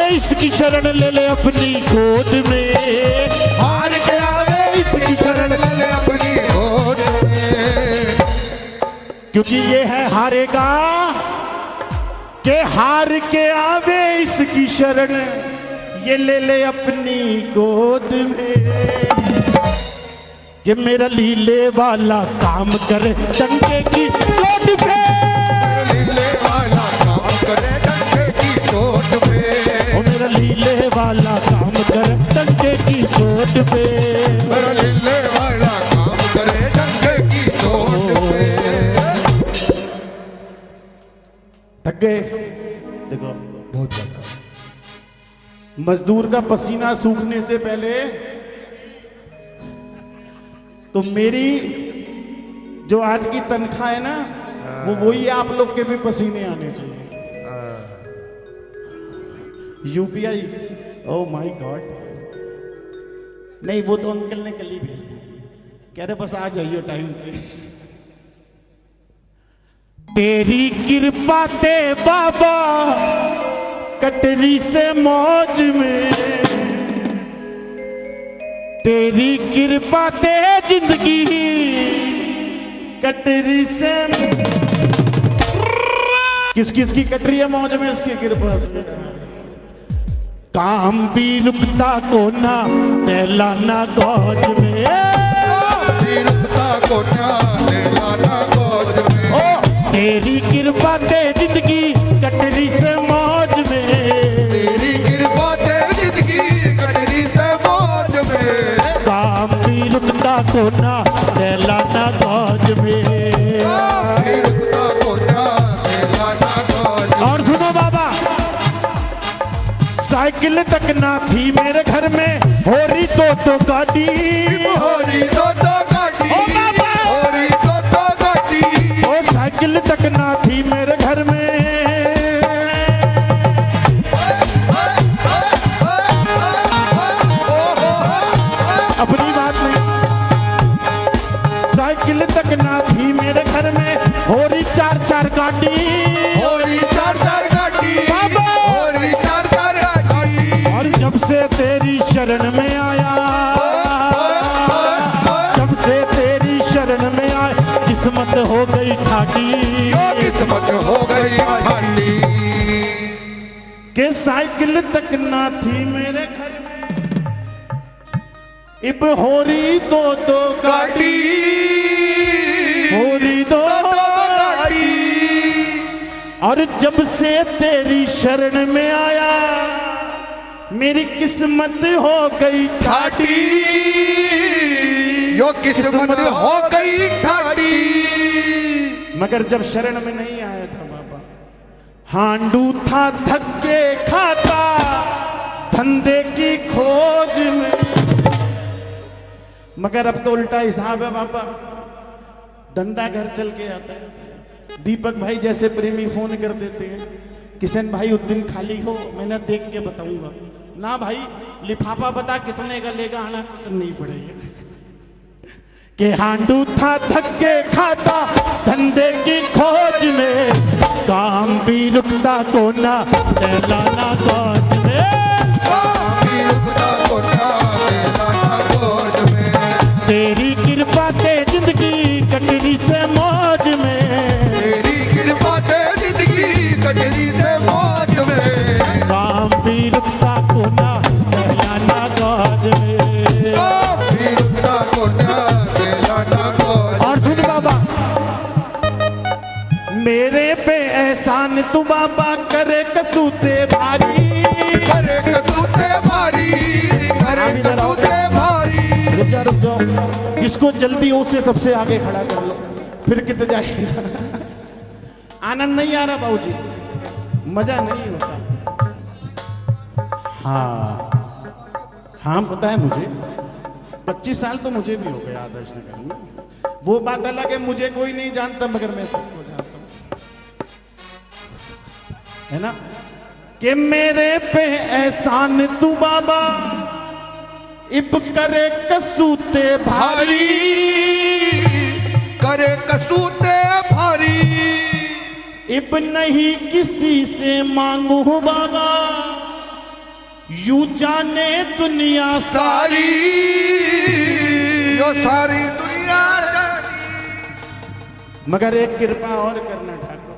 इसकी शरण ले ले अपनी गोद में, हार के आवे इसकी शरण ले ले अपनी गोद में। क्योंकि ये है हारेगा के हार के आवे इसकी शरण ये ले ले अपनी गोद में। ये मेरा लीले वाला काम करे डंके की चोट पे, लीले वाला काम करे डंके की चोट पे। मेरा लीले वाला काम करे डंके की चोट पे, मेरा लीले वाला काम करे डंके की चोट पे। थक गए? देखो बहुत ज्यादा मजदूर का पसीना सूखने से पहले तो मेरी जो आज की तनख्वाह है ना वो वही आप लोग के भी पसीने आने चाहिए। यूपीआई, ओह माय गॉड, नहीं वो तो अंकल ने कल ही भेज दी, कह रहे बस आ जाइए टाइम पे। तेरी कृपा ते बाबा कटरी से मौज में, तेरी कृपा ते जिंदगी कटरी से। किस किस की कटरी है मौज में इसकी कृपा से। काम भी रुकता को ना नहलाना गौज में, रुकता को ना नहलाना गौज में। ओ तेरी कृपा ते जिंदगी कटरी से मौज में, तेरी कृपा ते जिंदगी कटरी से मौज में। काम भी रुकता को ना नहलाना गौज में, रुकता को ना नहलाना गौज में। और सुनो बाबा, साइकिल तक ना थी मेरे घर में, हो रही तो गाड़ी, हो रही तो गाड़ी, ओ बाबा, हो रही तो गाड़ी। ओ साइकिल तक ना थी मेरे घर में, अपनी बात नहीं, साइकिल तक ना थी मेरे घर में, हो रही 4-4 गाड़ी, हो रही 4-4 गाड़ी, बाबा, हो रही 4-4 गाड़ी। और जब से तेरी शरण में आया, जब से तेरी शरण में आया, किस्मत हो गई ठाटी, किस्मत हो गई ठाटी। के साइकिल तक ना थी मेरे घर में, इब हो रही दो गाड़ी, हो रही दो गाड़ी। और जब से तेरी शरण में आया, मेरी किस्मत हो गई ठाटी, यो किस्मत हो गई ठाटी। मगर जब शरण में नहीं आया था बाबा, हांडू था धक्के खाता धंधे की खोज में। मगर अब तो उल्टा हिसाब है बाबा, धंधा घर चल के आता है। दीपक भाई जैसे प्रेमी फोन कर देते हैं, किशन भाई उस दिन खाली हो, मैंने देख के बताऊंगा ना भाई, लिफाफा बता कितने का लेगा, आना तो नहीं पड़ेगा। के हांडू था धक्के खाता धंधे की खोज में, काम भी रुकता को ना नहलाना गौज में, काम भी रुकता को ना नहलाना गौज में। तेरी कृपा ते जिंदगी कटरी से मौज में, तेरी कृपा ते जिंदगी कटरी से मौज में। काम भी रुकता को ना नहलाना गौज में, काम भी रुकता को ना नहलाना गौज। और सुन बाबा, मेरे पे एहसान तू बाबा करे कसूते भारी, करे कसूते भारी, करे जिसको जल्दी हो उसे सबसे आगे खड़ा कर लो, फिर कित जाएगा। आनंद नहीं आ रहा बाबूजी, मजा नहीं होता। हाँ पता है मुझे, 25 साल तो मुझे भी हो गया आदर्श नगर में। वो बात अलग है, मुझे कोई नहीं जानता मगर मैं सबको जानता हूं, है ना। कि मेरे पे एहसान तू बाबा इब करे कसूते भारी, करे कसूते भारी, इब नहीं किसी से मांगू बाबा, यूं जाने दुनिया सारी, यो सारी दुनिया जानी। मगर एक कृपा और करना ठाकुर,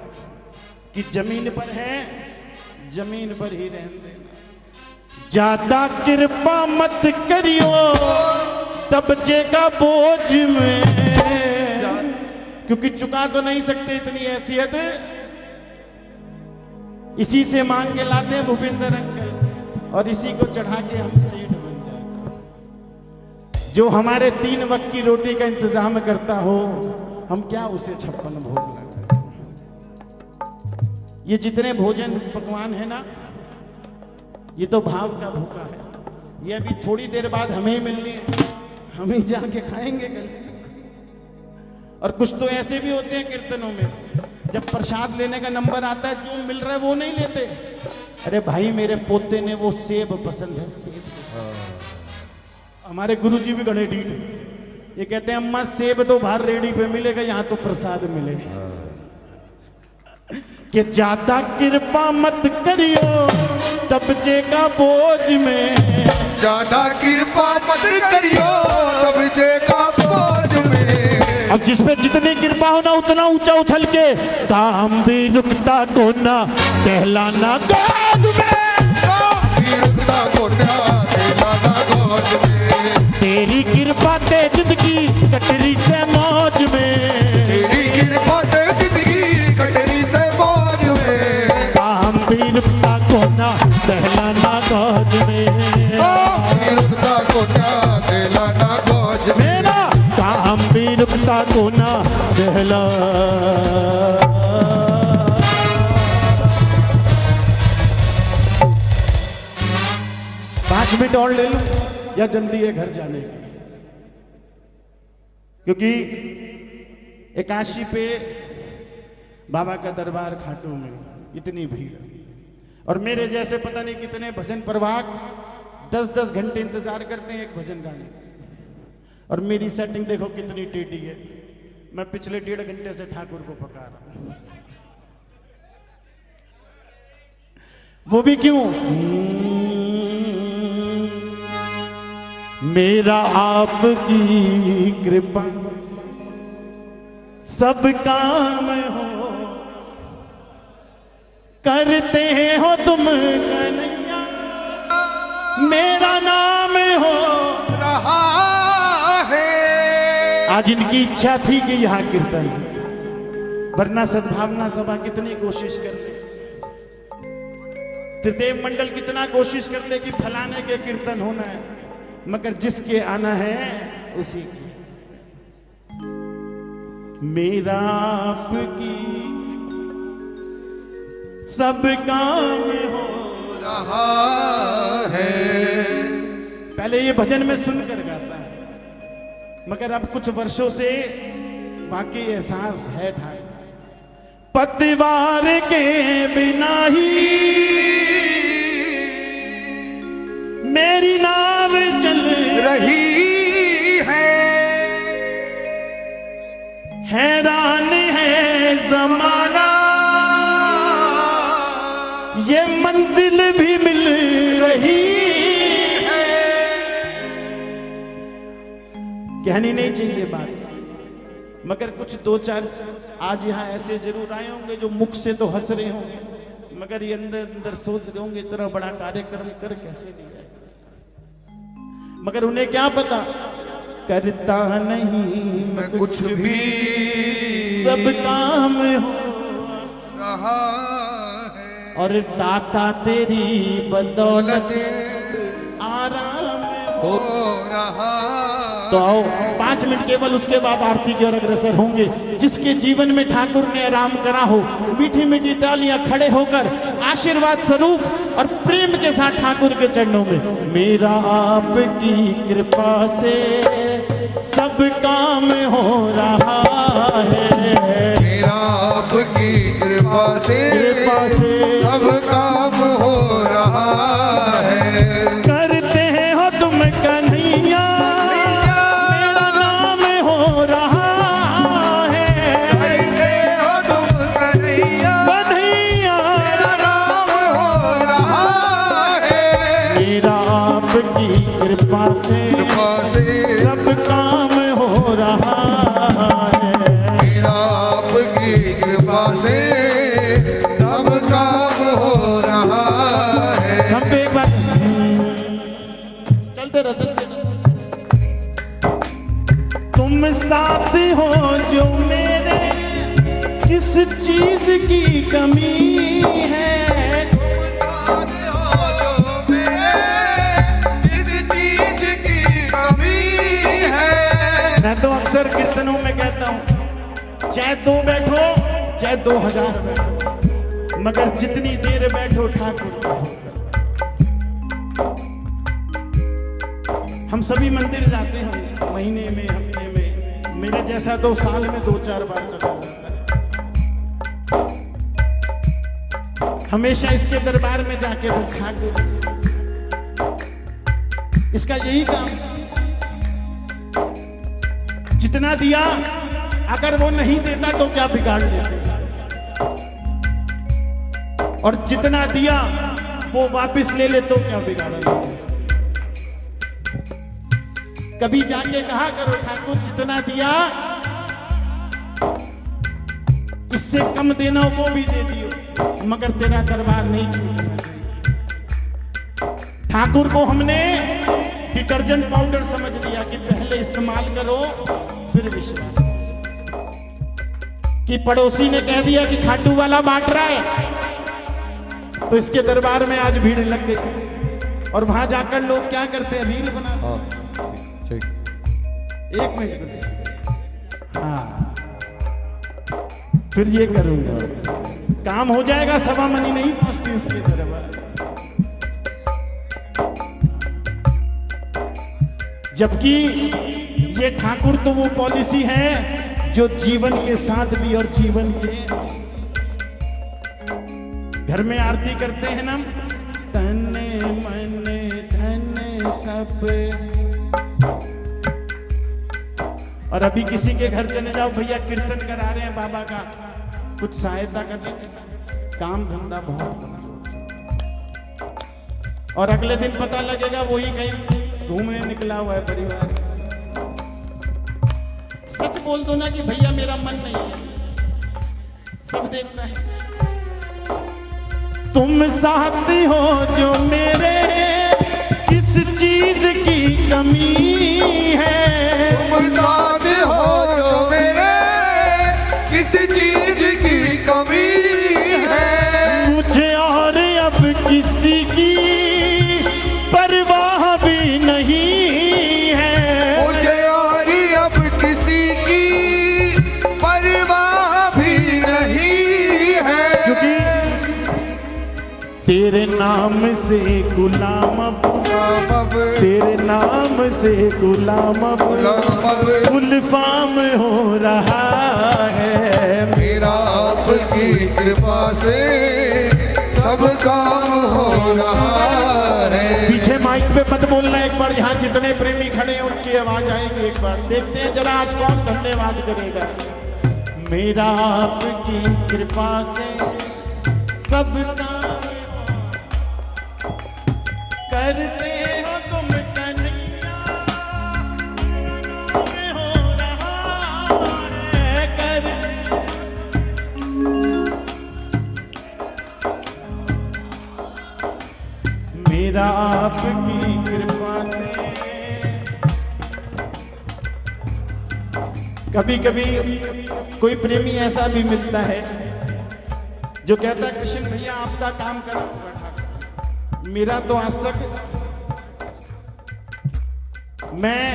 कि जमीन पर है जमीन पर ही रहने देना, ज्यादा कृपा मत करियो तब जेगा बोझ में, क्योंकि चुका तो नहीं सकते इतनी हैसियत, इसी से मांग के लाते हैं भूपेंद्र अंकल, और इसी को चढ़ा के हम सेठ बन जाते। जो हमारे 3 वक्त की रोटी का इंतजाम करता हो, हम क्या उसे 56 भोग लगाते। ये जितने भोजन पकवान है ना, ये तो भाव का भूखा है। ये अभी थोड़ी देर बाद हमें ही मिलनी है, हम ही जाके खाएंगे गले से। और कुछ तो ऐसे भी होते हैं कीर्तनों में, जब प्रसाद लेने का नंबर आता है, जो मिल रहा है वो नहीं लेते। अरे भाई मेरे पोते ने वो सेब पसंद है, सेब। हमारे गुरुजी भी गणे ढीठ, ये कहते हैं अम्मा सेब तो बाहर रेडी पे मिलेगा, यहाँ तो प्रसाद मिलेगा। कि ज्यादा कृपा मत करियो तब जेगा बोझ में, ज्यादा कृपा मत करियो तब जेगा बोझ में। अब जिस पे जितनी कृपा होना उतना ऊंचा उछल के, काम भी रुकता को ना कहलाना गोद में, काम भी रुकता को ना कहलाना गोद में। तेरी कृपा ते जिंदगी कटरी से मौज में, तेरी कृपा ते जिंदगी कटरी से मौज में। काम भी रुकता को ना कहलाना गोद में, काम भी रुकता को ना कहलाना गोद में। मेरा काम भी रुकता को ना कहला। 5 मिनट और ले लो या जल्दी है घर जाने की, क्योंकि 81 पे बाबा का दरबार खाटू में इतनी भीड़, और मेरे जैसे पता नहीं कितने भजन प्रवाहक 10-10 घंटे इंतजार करते हैं एक भजन गाने, और मेरी सेटिंग देखो कितनी टेढ़ी है। मैं पिछले 1.5 घंटे से ठाकुर को पका रहा हूं, वो भी क्यों? मेरा आपकी कृपा सब काम हो, करते हो तुम कन्हैया, मेरा नाम हो रहा है। आज इनकी इच्छा थी कि यहाँ कीर्तन, वरना सद्भावना सभा कितनी कोशिश कर ले, त्रिदेव मंडल कितना कोशिश कर ले कि फलाने के कीर्तन होना है, मगर जिसके आना है उसी की। मेरा आपकी सब काम हो रहा है। पहले ये भजन में सुनकर गाता है, मगर अब कुछ वर्षों से बाकी एहसास है ठाकुर, पतवार के बिना ही मेरी नाव चल रही है। हैरान है जमाना, ये मंजिल भी मिल रही है। कहनी नहीं चाहिए बात, मगर कुछ 2-4 आज यहाँ ऐसे जरूर आए होंगे जो मुख से तो हंस रहे होंगे, मगर ये अंदर अंदर सोच रहे होंगे इतना बड़ा कार्यक्रम कर कैसे दिया, मगर उन्हें क्या पता करता नहीं मैं कुछ भी सब काम हो रहा है। और दाता तेरी बदौलत दौलत आराम हो रहा तो आओ 5 मिनट केवल, उसके बाद आरती की ओर अग्रसर होंगे। जिसके जीवन में ठाकुर ने आराम करा हो, मीठी मीठी तालियां खड़े होकर आशीर्वाद स्वरूप और प्रेम के साथ ठाकुर के चरणों में। मेरा आपकी कृपा से सब काम हो रहा है, मेरा आपकी कृपा से सब काम हो रहा है। करते हो तुम कन्हैया, मेरा नाम हो रहा है। करते हो तुम कन्हैया, कन्हैया मेरा नाम हो रहा है। मेरा आपकी कृपा से सब काम हो रहा है, मेरा आपकी कृपा से सब काम हो रहा है। सब पे एक बार चलते रहते। तुम साथ हो जो मेरे, किस चीज की कमी है। मैं तो अक्सर कीर्तनों में कहता हूं, चाहे 2 बैठो चाहे 2000 बैठो, मगर जितनी देर बैठो ठाकुर का। हम सभी मंदिर जाते हैं महीने में, हफ्ते में, मेरे जैसा तो साल में 2-4 बार चला जाता है। हमेशा इसके दरबार में जाके बस ठाकुर, इसका यही काम। जितना दिया, अगर वो नहीं देता तो क्या बिगाड़ लेते, और जितना दिया वो वापस ले ले तो क्या बिगाड़ा लेते। कभी जाके कहा करो ठाकुर जितना दिया इससे कम देना वो भी दे दियो, मगर तेरा दरबार नहीं छूटेगा। ठाकुर को हमने डिटर्जेंट पाउडर समझ लिया कि पहले इस्तेमाल करो फिर विश्वास। कि पड़ोसी ने कह दिया कि खाटू वाला बांट रहा है, तो इसके दरबार में आज भीड़ लग गई। और वहां जाकर लोग क्या करते हैं, रील बनाते। 1 मिनट, हाँ फिर ये करूंगा, काम हो जाएगा। सवा मनी नहीं पहुंचती इसके दरबार। जबकि ये ठाकुर तो वो पॉलिसी है जो जीवन के साथ भी और जीवन के घर में आरती करते हैं ना, तन मन धन सब। और अभी किसी के घर चले जाओ, भैया कीर्तन करा रहे हैं बाबा का, कुछ सहायता करने, काम धंधा बहुत कम। और अगले दिन पता लगेगा वही कहीं घूमने निकला हुआ है परिवार। सच बोल दो ना कि भैया मेरा मन नहीं है, सब देखता है। तुम साथी हो जो मेरे, किस चीज की कमी है। तुम साथ हो जो मेरे, किस चीज की कमी है। मुझे और अब किसी की परवाह भी नहीं है। मुझे और अब किसी की परवाह भी नहीं है। क्योंकि तेरे नाम से गुलाम अब, तेरे नाम से गुलाम अब गुलफाम हो रहा है। मेरा आपकी कृपा से सब काम हो रहा है। पीछे माइक पे मत बोलना, एक बार यहाँ जितने प्रेमी खड़े हैं उनकी आवाज आएगी। एक बार देखते हैं जरा आज कौन धन्यवाद करेगा। मेरा आपकी कृपा से सब काम करते हो तुम कन्हैया, हो रहा है करते। मेरा आपकी कृपा से। कभी कभी कोई प्रेमी ऐसा भी मिलता है जो कहता है कृष्ण भैया आपका काम करा हुआ ठाकुर, मेरा तो आज तक मैं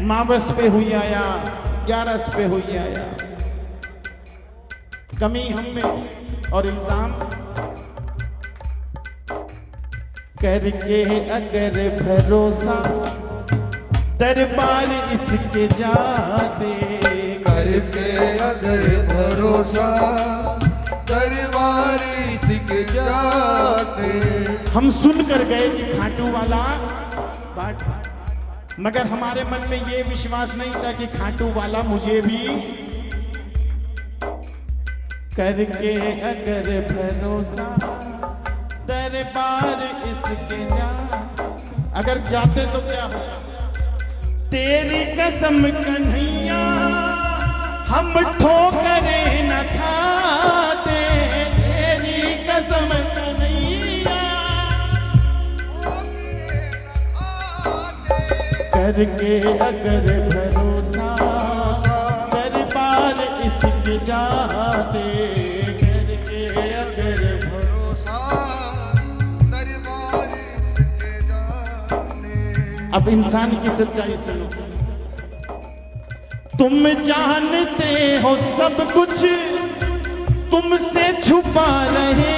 मावस पे हुई आया, 11 पे हुई आया। कमी हम में और इल्जाम करके अगर भरोसा दरबार इसके जाते, करके अगर भरोसा दरबार इसके जाते। हम सुन कर गए कि खाटू वाला बाट, मगर हमारे मन में ये विश्वास नहीं था कि खाटू वाला मुझे भी करके अगर भरोसा दरबार इसके जा। अगर जाते तो क्या होता? तेरी कसम कन्हैया हम ठोकरे न खाते, तेरी कसम कन्हैया करके अगर भरोसा दरबार इसके जाते, करके अगर भरोसा दरबार इसके जाते। अब इंसान की सच्चाई सुनो। तुम जानते हो सब कुछ तुमसे छुपा रहे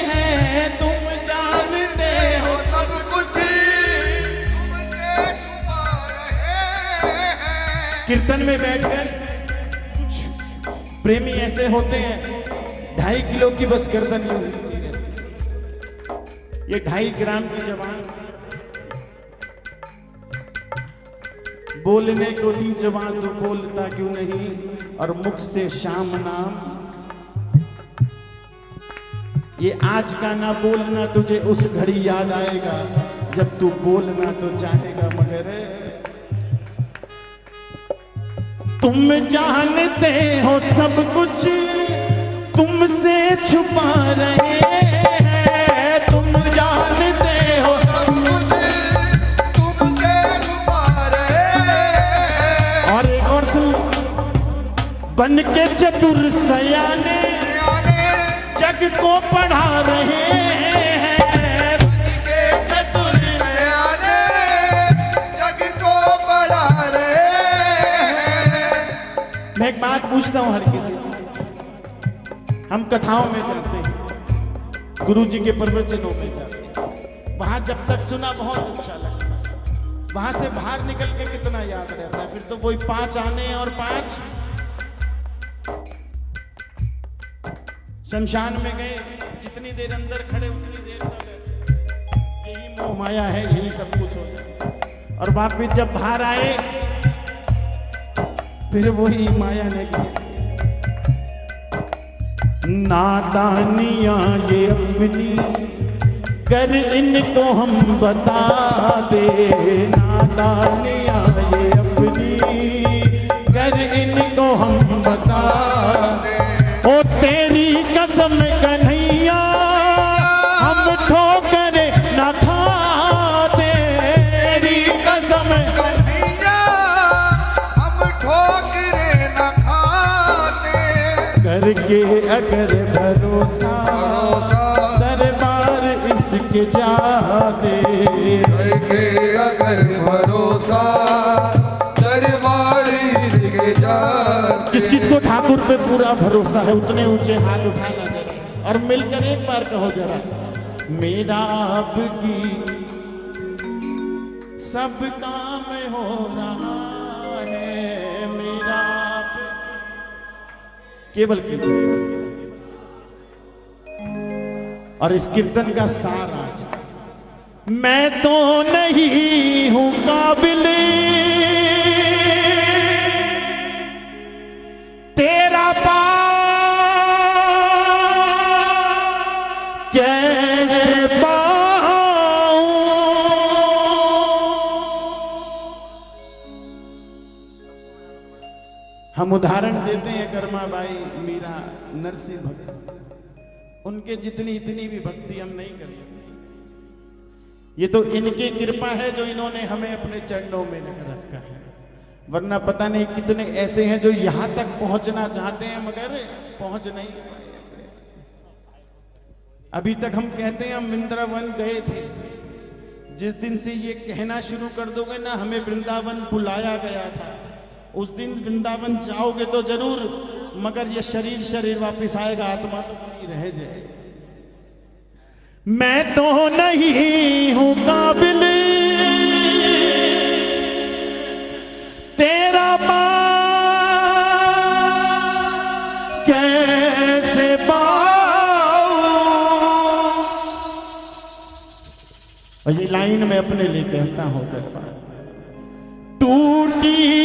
हैं, तुम जानते हो सब कुछ तुमसे छुपा रहे हैं। कीर्तन में बैठकर कुछ प्रेमी ऐसे होते हैं 2.5 किलो की बस गर्दन में होती रहती। ये 2.5 ग्राम की जवान बोलने को दी जवान, तू बोलता क्यों नहीं? और मुख से श्याम नाम, ये आज का ना बोलना तुझे उस घड़ी याद आएगा जब तू बोलना तो चाहेगा। मगर तुम जानते हो सब कुछ तुमसे छुपा रहे हैं, तुम जानते हो सब कुछ तुमसे छुपा रहे हैं। और एक और सुन, बन के चतुर सयाने जग को पढ़ा रहे हैं, के चतुर सयाने जग को पढ़ा रहे हैं। मैं एक बात पूछता हूं हर किसी, हम कथाओं में जाते हैं, गुरु जी के प्रवचनों में जाते हैं, वहां जब तक सुना बहुत अच्छा लगता, वहां से बाहर निकल के कितना याद रहता है। फिर तो वही 5 आने और 5 शमशान में गए, जितनी देर अंदर खड़े उतनी देर सब यही मोह माया है, यही सब कुछ होता है। और वापिस जब बाहर आए फिर वही माया ने की नादानियां ये अपनी, कर इनको हम बता दे, नादानियां ये अपनी, कर इनको हम बता दे। ओ तेरी कसम कन्हैया हम ठोकरे न खाते, तेरी कसम कन्हैया हम ठोकरे न खाते। करके अगर भरोसा दरबार इसके जाते, करके अगर भरोसा दरबार इसके जाते। किस किस को ठाकुर पे पूरा भरोसा है उतने ऊंचे हाथ उठाना जरा, और मिलकर एक बार कहो जरा, मेरा आपकी सब काम हो रहा है, मेरा आप केवल कीर्तन। और इस कीर्तन का सार आज, मैं तो नहीं हूं काबिल तेरा कैसे पाऊं, हम उदाहरण देते हैं कर्मा बाई, मीरा, नरसिंह भक्त, उनके जितनी इतनी भी भक्ति हम नहीं कर सकते। ये तो इनकी कृपा है जो इन्होंने हमें अपने चरणों में रखा है, वरना पता नहीं कितने ऐसे हैं जो यहां तक पहुंचना चाहते हैं मगर पहुंच नहीं पाए। अभी तक हम कहते हैं हम वृंदावन गए थे, जिस दिन से ये कहना शुरू कर दोगे ना हमें वृंदावन बुलाया गया था, उस दिन वृंदावन जाओगे तो जरूर, मगर ये शरीर वापस आएगा, आत्मा तो वहीं रह जाए। मैं तो नहीं हूं काबिल तेरा कैसे पाऊं। और ये लाइन मैं अपने लिए कहता हूं, टूटी